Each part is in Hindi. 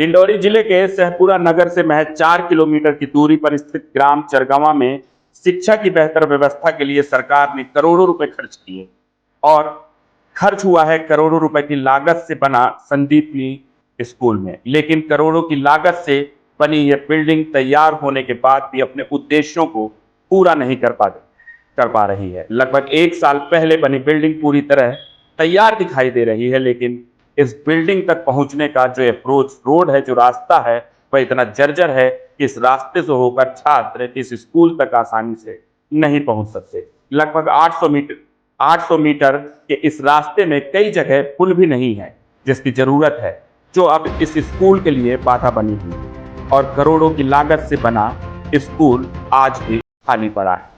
डिंडौरी जिले के सहपुरा नगर से महज 4 किलोमीटर की दूरी पर स्थित ग्राम चरगवां में शिक्षा की बेहतर व्यवस्था के लिए सरकार ने करोड़ों रुपए खर्च किए और खर्च हुआ है करोड़ों रुपए की लागत से बना संदीपनी स्कूल में। लेकिन करोड़ों की लागत से बनी यह बिल्डिंग तैयार होने के बाद भी अपने उद्देश्यों को पूरा नहीं कर पा रही है। लगभग 1 साल पहले बनी बिल्डिंग पूरी तरह तैयार दिखाई दे रही है, लेकिन इस बिल्डिंग तक पहुंचने का जो अप्रोच रोड है, जो रास्ता है, वह इतना जर्जर है कि इस रास्ते से होकर छात्र इस स्कूल तक आसानी से नहीं पहुंच सकते। लगभग 800 मीटर के इस रास्ते में कई जगह पुल भी नहीं है, जिसकी जरूरत है, जो अब इस स्कूल के लिए बाधा बनी हुई है। और करोड़ों की लागत से बना स्कूल आज भी खाली पड़ा है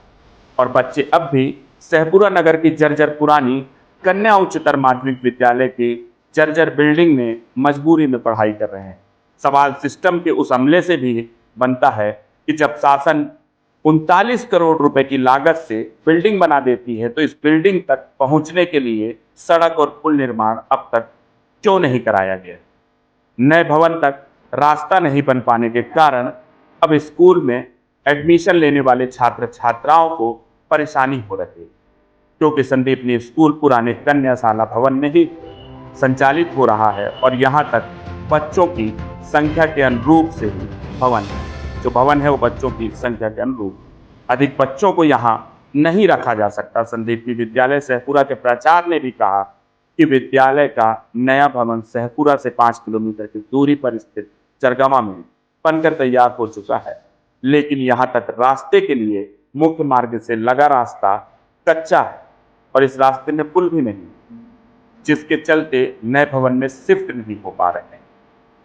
और बच्चे अब भी सहपुरा नगर की जर्जर पुरानी कन्या उच्चतर माध्यमिक विद्यालय की जर्जर बिल्डिंग में मजबूरी में पढ़ाई कर रहे हैं। सवाल सिस्टम के उस अमले से भी बनता है कि जब शासन 39 करोड़ रुपए की लागत से बिल्डिंग बना देती है, तो इस बिल्डिंग तक पहुंचने के लिए सड़क और पुल निर्माण अब तक क्यों नहीं कराया गया। नए भवन तक रास्ता नहीं बन पाने के कारण अब स्कूल में एडमिशन लेने वाले छात्र छात्राओं को परेशानी हो रही है, क्योंकि संदीपनी स्कूल पुराने कन्याशाला भवन में ही संचालित हो रहा है और यहाँ तक बच्चों की संख्या के अनुरूप से ही भवन है। जो भवन है वो बच्चों की संख्या के अनुरूप, अधिक बच्चों को यहाँ नहीं रखा जा सकता। संदीपनी विद्यालय सहपुरा के प्राचार्य ने भी कहा कि विद्यालय का नया भवन सहपुरा से 5 किलोमीटर की दूरी पर स्थित चरगवां में बनकर तैयार हो चुका है, लेकिन यहाँ तक रास्ते के लिए मुख्य मार्ग से लगा रास्ता कच्चा है और इस रास्ते में पुल भी नहीं, जिसके चलते नए भवन में शिफ्ट नहीं हो पा रहे हैं।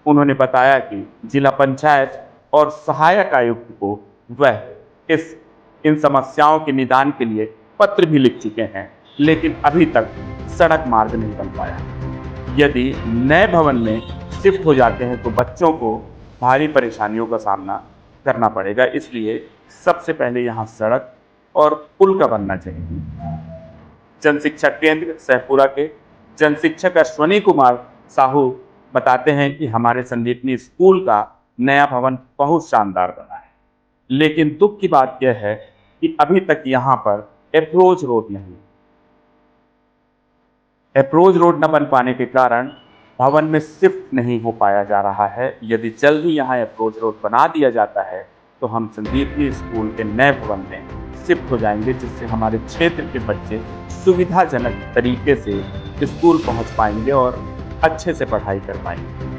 उन्होंने बताया कि जिला पंचायत और सहायक आयुक्त को वह इन समस्याओं के निदान के लिए पत्र भी लिख चुके हैं, लेकिन अभी तक सड़क मार्ग नहीं बन पाया। यदि नए भवन में शिफ्ट हो जाते हैं तो बच्चों को भारी परेशानियों का सामना करना पड़ेगा, इसलिए सबसे पहले यहाँ सड़क और पुल का बनना चाहिए। जनशिक्षा केंद्र सहपुरा के जन शिक्षक अश्वनी कुमार साहू बताते हैं कि हमारे संदीपनी स्कूल का नया भवन बहुत शानदार बना है, लेकिन दुख की बात यह है कि अभी तक यहाँ पर अप्रोच रोड न बन पाने के कारण भवन में शिफ्ट नहीं हो पाया जा रहा है। यदि जल्द ही यहाँ अप्रोच रोड बना दिया जाता है तो हम संदीपनी स्कूल के नए भवन में शिफ्ट हो जाएंगे, जिससे हमारे क्षेत्र के बच्चे सुविधाजनक तरीके से स्कूल पहुंच पाएंगे और अच्छे से पढ़ाई कर पाएंगे।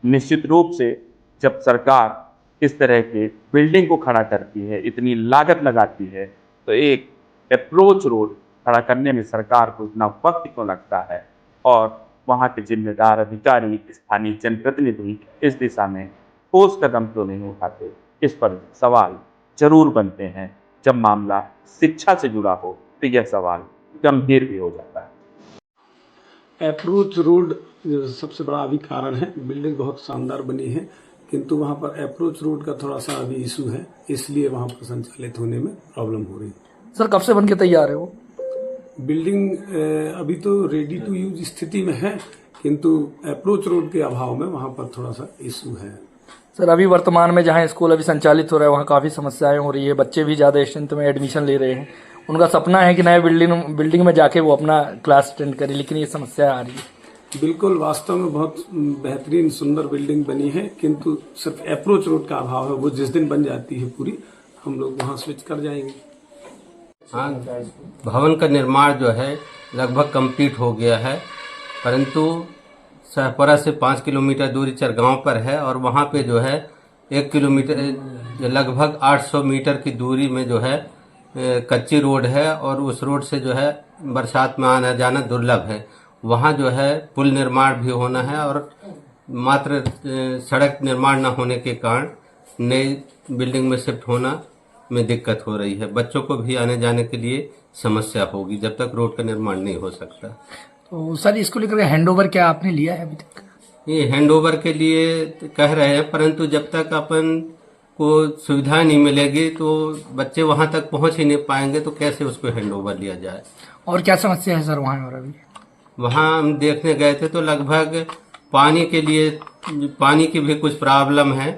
निश्चित रूप से जब सरकार इस तरह के बिल्डिंग को खड़ा करती है, इतनी लागत लगाती है, तो एक अप्रोच रोड खड़ा करने में सरकार को इतना वक्त क्यों लगता है और वहाँ के जिम्मेदार अधिकारी, स्थानीय जनप्रतिनिधि इस दिशा में ठोस कदम क्यों नहीं उठाते। इस पर सवाल जरूर बनते हैं। जब मामला शिक्षा से जुड़ा हो तो यह सवाल गंभीर भी हो जाता है। अप्रोच रोड सबसे बड़ा अभी कारण है। बिल्डिंग बहुत शानदार बनी है, किंतु वहाँ पर अप्रोच रोड का थोड़ा सा अभी इशू है, इसलिए वहाँ पर संचालित होने में प्रॉब्लम हो रही है। सर कब से बन के तैयार है वो बिल्डिंग? अभी तो रेडी टू यूज स्थिति में है, किंतु अप्रोच रोड के अभाव में वहाँ पर थोड़ा सा इशू है। सर अभी वर्तमान में जहाँ स्कूल अभी संचालित हो रहा है वहाँ काफ़ी समस्याएं हो रही है, बच्चे भी ज़्यादा स्ट्रेंथ में एडमिशन ले रहे हैं। उनका सपना है कि नए बिल्डिंग में जाके वो अपना क्लास अटेंड करें, लेकिन ये समस्या आ रही है। बिल्कुल, वास्तव में बहुत बेहतरीन सुंदर बिल्डिंग बनी है, किंतु सिर्फ अप्रोच रोड का अभाव है। वो जिस दिन बन जाती है पूरी, हम लोग वहाँ स्विच कर जाएंगे। हाँ, भवन का निर्माण जो है लगभग कंप्लीट हो गया है, परंतु सहपुरा से 5 किलोमीटर दूरी चरगांव पर है और वहाँ पे जो है 1 किलोमीटर लगभग 800 मीटर की दूरी में जो है कच्ची रोड है और उस रोड से जो है बरसात में आना जाना दुर्लभ है। वहाँ जो है पुल निर्माण भी होना है और मात्र सड़क निर्माण न होने के कारण नई बिल्डिंग में शिफ्ट होना में दिक्कत हो रही है। बच्चों को भी आने जाने के लिए समस्या होगी जब तक रोड का निर्माण नहीं हो सकता। तो सर इसको लेकर हैंडओवर क्या आपने लिया है अभी तक? ये हैंडओवर के लिए कह रहे हैं, परंतु जब तक अपन को सुविधा नहीं मिलेगी तो बच्चे वहां तक पहुंच ही नहीं पाएंगे, तो कैसे उसको हैंडओवर लिया जाए। और क्या समस्या है सर वहाँ? और अभी वहां हम देखने गए थे तो लगभग पानी के लिए पानी की भी कुछ प्रॉब्लम है।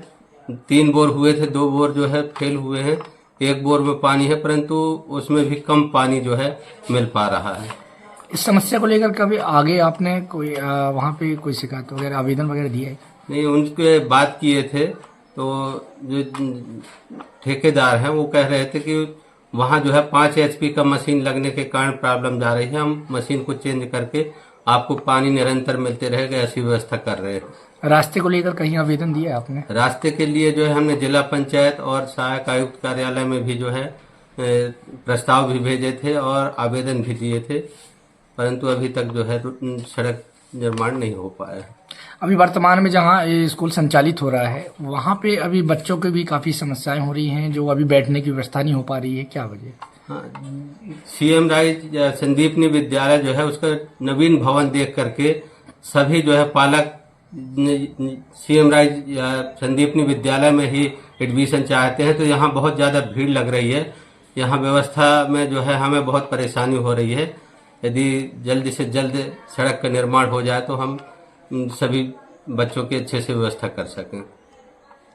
3 बोर हुए थे, 2 बोर जो है फेल हुए हैं। 1 बोर में पानी है, परंतु उसमें भी कम पानी जो है मिल पा रहा है। इस समस्या को लेकर कभी आगे आपने कोई वहाँ पे कोई शिकायत वगैरह आवेदन वगैरह दिया है? नहीं, उनके बात किए थे तो जो ठेकेदार हैं वो कह रहे थे कि वहाँ जो है 5 HP का मशीन लगने के कारण प्रॉब्लम जा रही है, हम मशीन को चेंज करके आपको पानी निरंतर मिलते रहेगा ऐसी व्यवस्था कर रहे हैं। रास्ते को लेकर कहीं आवेदन दिया है आपने? रास्ते के लिए जो है हमने जिला पंचायत और सहायक आयुक्त कार्यालय में भी जो है प्रस्ताव भी भेजे थे और आवेदन भी दिए थे, परंतु अभी तक जो है सड़क निर्माण नहीं हो पाया है। अभी वर्तमान में जहाँ ये स्कूल संचालित हो रहा है वहाँ पे अभी बच्चों के भी काफी समस्याएं हो रही हैं, जो अभी बैठने की व्यवस्था नहीं हो पा रही है, क्या वजह? हाँ, CM राइज संदीपनी विद्यालय जो है उसका नवीन भवन देख करके सभी जो है पालक CM राइज संदीपनी विद्यालय में ही एडमिशन चाहते हैं, तो यहाँ बहुत ज़्यादा भीड़ लग रही है। यहाँ व्यवस्था में जो है हमें बहुत परेशानी हो रही है। यदि जल्द से जल्द सड़क का निर्माण हो जाए तो हम सभी बच्चों की अच्छे से व्यवस्था कर सकें।